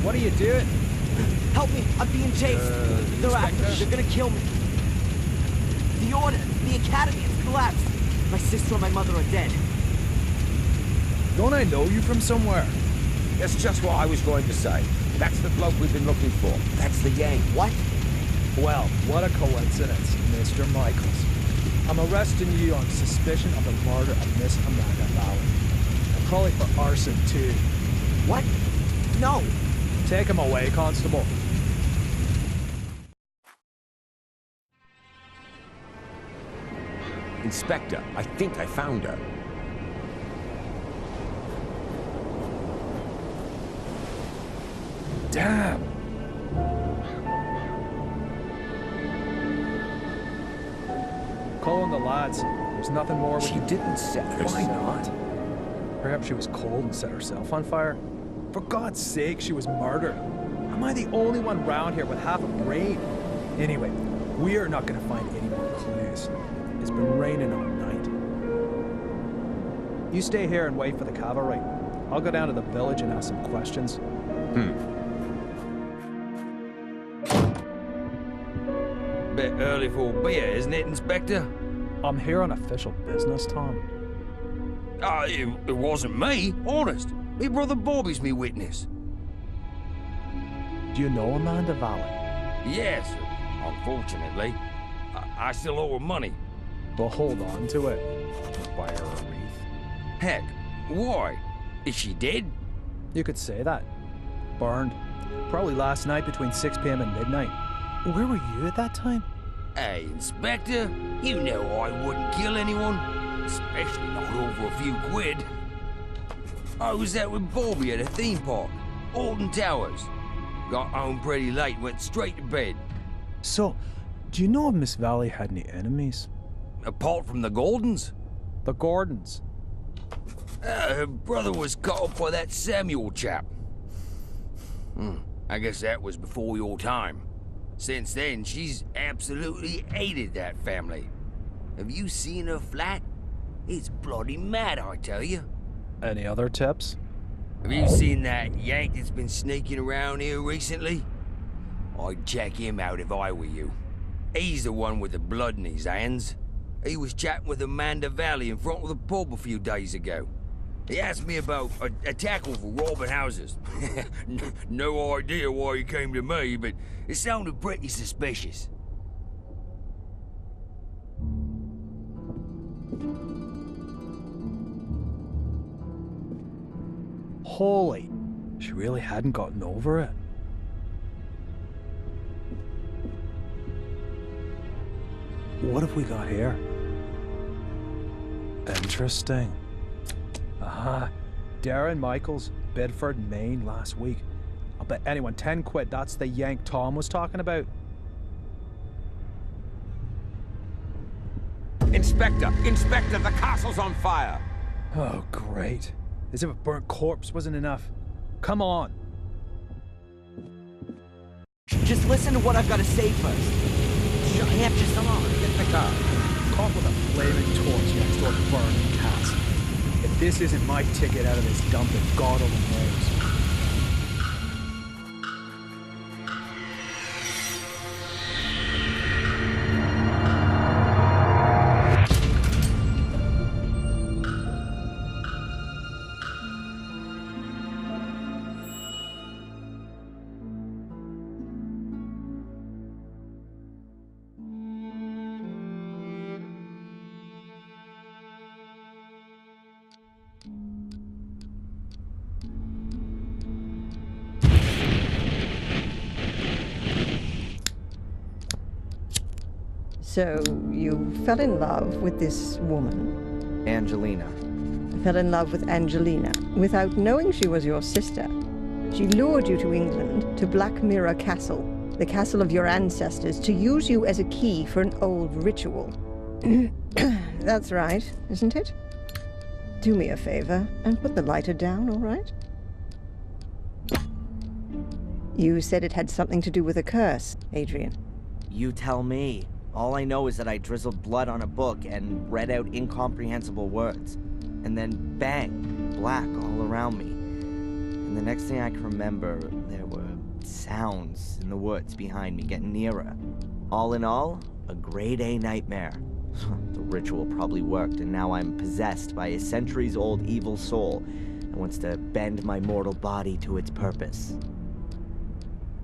What are you doing? Help me! I'm being chased! They're after me! They're gonna kill me! The order! The academy has collapsed! My sister and my mother are dead. Don't I know you from somewhere? That's just what I was going to say. That's the bloke we've been looking for. That's the Yank. What? Well, what a coincidence, Mr. Michaels. I'm arresting you on suspicion of the murder of Miss Amanda Valley. And probably for arson, too. What? No! Take him away, Constable. Inspector, I think I found her. Damn! Calling the lads. There's nothing more we She didn't set herself. Why not? Perhaps she was cold and set herself on fire. For God's sake, she was murdered. Am I the only one round here with half a brain? Anyway, we are not going to find any more clues. It's been raining all night. You stay here and wait for the cavalry. I'll go down to the village and ask some questions. Bit early for a beer, isn't it, Inspector? I'm here on official business, Tom. It wasn't me, honest. Me brother Bobby's me witness. Do you know Amanda Valley? Yes, unfortunately. I still owe her money. Well, hold on to it. Buy her a wreath. Heck, why? Is she dead? You could say that. Burned. Probably last night between 6 p.m. and midnight. Where were you at that time? Hey, Inspector, you know I wouldn't kill anyone. Especially not over a few quid. I was out with Bobby at a theme park, Alton Towers. Got home pretty late and went straight to bed. So, do you know if Miss Valley had any enemies? Apart from the Gordons? The Gordons. Her brother was caught up by that Samuel chap. I guess that was before your time. Since then, she's absolutely hated that family. Have you seen her flat? It's bloody mad, I tell you. Any other tips? Have you seen that Yank that's been sneaking around here recently? I'd check him out if I were you. He's the one with the blood in his hands. He was chatting with Amanda Valley in front of the pub a few days ago. He asked me about a tackle for robbing houses. No idea why he came to me, but it sounded pretty suspicious. Holy, she really hadn't gotten over it. What have we got here? Interesting. Darren Michaels, Bedford, Maine, last week. I'll bet anyone 10 quid that's the Yank Tom was talking about. Inspector! Inspector, the castle's on fire! Oh, great. As if a burnt corpse wasn't enough. Come on. Just listen to what I've got to say first. I have just come on. Get the car. Caught with a flaming torch next door to burning cats. If this isn't my ticket out of this dump, then God only knows. So, you fell in love with this woman? Angelina. Fell in love with Angelina, without knowing she was your sister. She lured you to England, to Black Mirror Castle, the castle of your ancestors, to use you as a key for an old ritual. That's right, isn't it? Do me a favor, and put the lighter down, all right? You said it had something to do with a curse, Adrian. You tell me. All I know is that I drizzled blood on a book and read out incomprehensible words. And then bang, black all around me. and the next thing I can remember, there were sounds in the woods behind me getting nearer. All in all, a grade A nightmare. The ritual probably worked, and now I'm possessed by a centuries-old evil soul that wants to bend my mortal body to its purpose.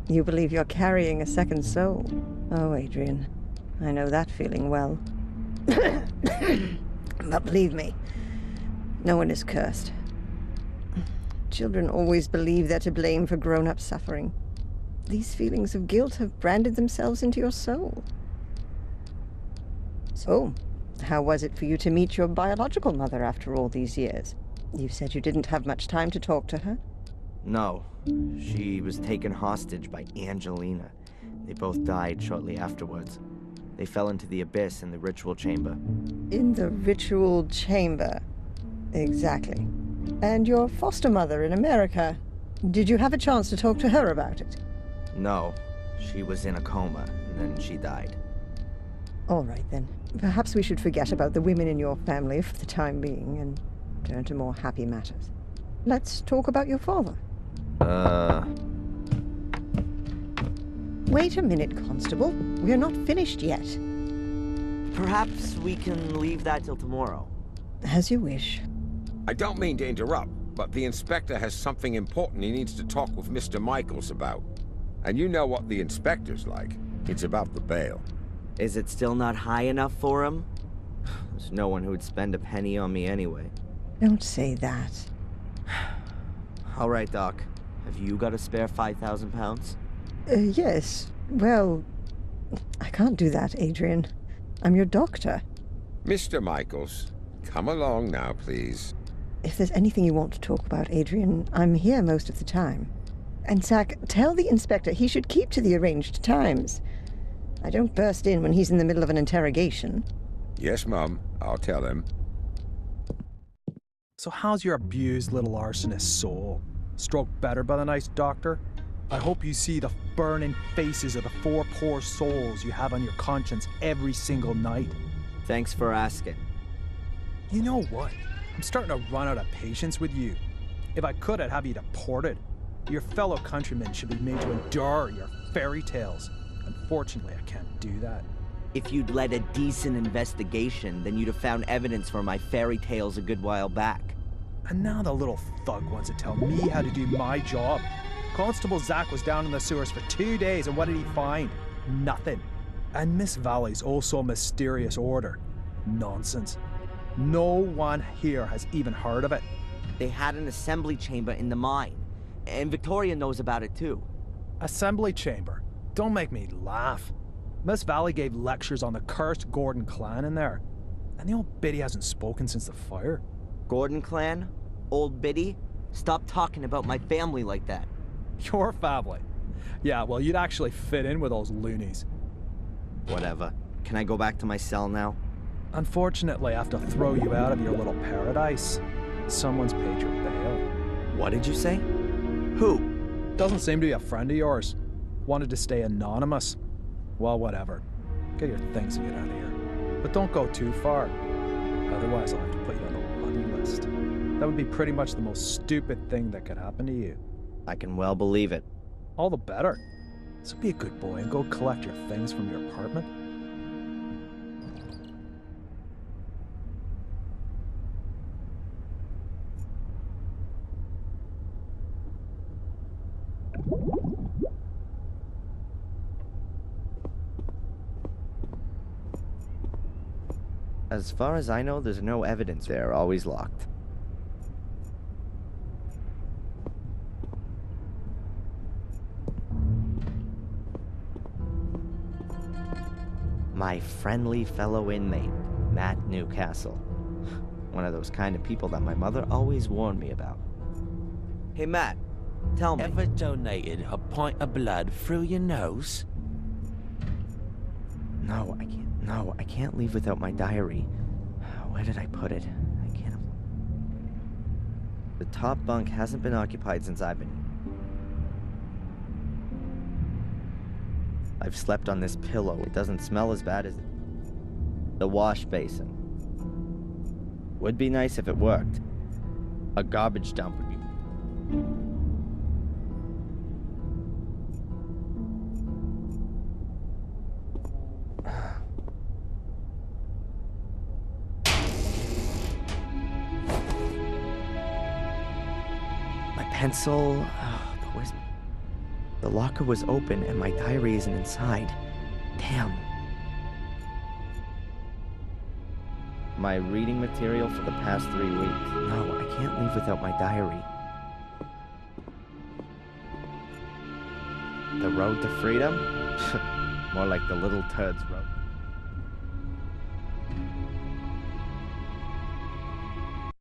You believe you're carrying a second soul? Oh, Adrian, I know that feeling well. But believe me, no one is cursed. Children always believe they're to blame for grown-up suffering. These feelings of guilt have branded themselves into your soul. So, how was it for you to meet your biological mother after all these years? You said you didn't have much time to talk to her? No. She was taken hostage by Angelina. They both died shortly afterwards. They fell into the abyss in the ritual chamber. In the ritual chamber? Exactly. And your foster mother in America, did you have a chance to talk to her about it? No. She was in a coma, and then she died. All right, then. Perhaps we should forget about the women in your family for the time being and turn to more happy matters. Let's talk about your father. Wait a minute, Constable. We're not finished yet. Perhaps we can leave that till tomorrow. As you wish. I don't mean to interrupt, but the inspector has something important he needs to talk with Mr. Michaels about. And you know what the inspector's like. It's about the bail. Is it still not high enough for him? There's no one who would spend a penny on me anyway. Don't say that. All right, Doc. Have you got a spare 5,000 pounds? Yes. Well, I can't do that, Adrian. I'm your doctor. Mr. Michaels, come along now, please. If there's anything you want to talk about, Adrian, I'm here most of the time. And Zach, tell the inspector he should keep to the arranged times. I don't burst in when he's in the middle of an interrogation. Yes, Mum. I'll tell him. So how's your abused little arsonist soul? Stroke better by the nice doctor? I hope you see the burning faces of the 4 poor souls you have on your conscience every single night. Thanks for asking. You know what? I'm starting to run out of patience with you. If I could, I'd have you deported. Your fellow countrymen should be made to endure your fairy tales. Unfortunately, I can't do that. If you'd led a decent investigation, then you'd have found evidence for my fairy tales a good while back. And now the little thug wants to tell me how to do my job. Constable Zach was down in the sewers for 2 days, and what did he find? Nothing. And Miss Valley's also a mysterious order. Nonsense. No one here has even heard of it. They had an assembly chamber in the mine, and Victoria knows about it too. Assembly chamber? Don't make me laugh. Miss Valley gave lectures on the cursed Gordon clan in there. And the old biddy hasn't spoken since the fire. Gordon clan? Old biddy? Stop talking about my family like that. Your family? Yeah, well, you'd actually fit in with those loonies. Whatever. Can I go back to my cell now? Unfortunately, I have to throw you out of your little paradise. Someone's paid your bail. What did you say? Who? Doesn't seem to be a friend of yours. Wanted to stay anonymous. Well, whatever. Get your things and get out of here. But don't go too far. Otherwise, I'll have to put you on the bloody list. That would be pretty much the most stupid thing that could happen to you. I can well believe it. All the better. So be a good boy and go collect your things from your apartment. As far as I know, there's no evidence. They're always locked. My friendly fellow inmate, Matt Newcastle. One of those kind of people that my mother always warned me about. Hey, Matt, tell me. Ever donated a pint of blood through your nose? No, I can't. No, I can't leave without my diary. Where did I put it? I can't. The top bunk hasn't been occupied since I've been. I've slept on this pillow. It doesn't smell as bad as the wash basin. Would be nice if it worked. A garbage dump would be. pencil. But where's... The locker was open and my diary isn't inside. Damn. My reading material for the past 3 weeks. No, I can't leave without my diary. The road to freedom? More like the little turd's road.